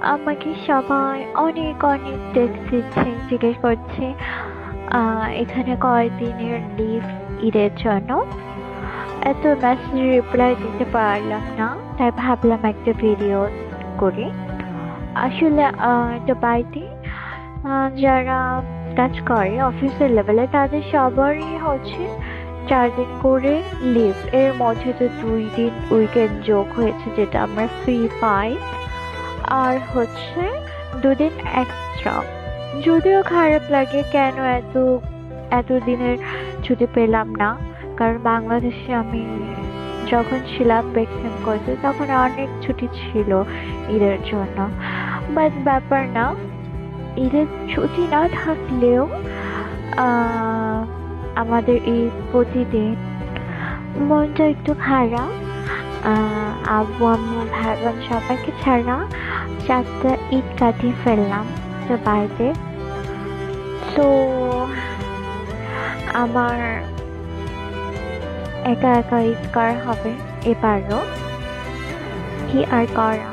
আমাকে সবাই অনেক অনেক টেক্সট দিচ্ছে, জিজ্ঞেস করছে এখানে কয়দিনের লিভ ঈদের জন্য। এত মেসেজ রিপ্লাই দিতে পারলাম না, তাই ভাবলাম একটা ভিডিও করি। আসলে এটা বাড়িতে যারা কাজ করে অফিসের লেভেলে তাদের সবারই হচ্ছে 4 দিন করে লিভ, এর মধ্যে তো 2 দিন উইকেন্ড যোগ হয়েছে যেটা আমরা ফ্রি পাই, আর হচ্ছে 2 দিন এক্সট্রা। যদিও খারাপ লাগে কেন এত দিনের ছুটি পেলাম না, কারণ বাংলাদেশে আমি যখন ছিলাম বেক্সিম কোর্সে তখন অনেক ছুটি ছিল ঈদের জন্য। বাট ব্যাপার না, ঈদের ছুটি না থাকলেও আহ, আমাদের ঈদ প্রতিদিন মনটা একটু খারাপ। আব্বু আম্মু ভাই বোন সবাইকে ছাড়া 4টা ঈদ কাটিয়ে ফেললাম তো বাড়িতে। তো আমার একা একা ঈদ করা হবে এবারও, কি আর করা।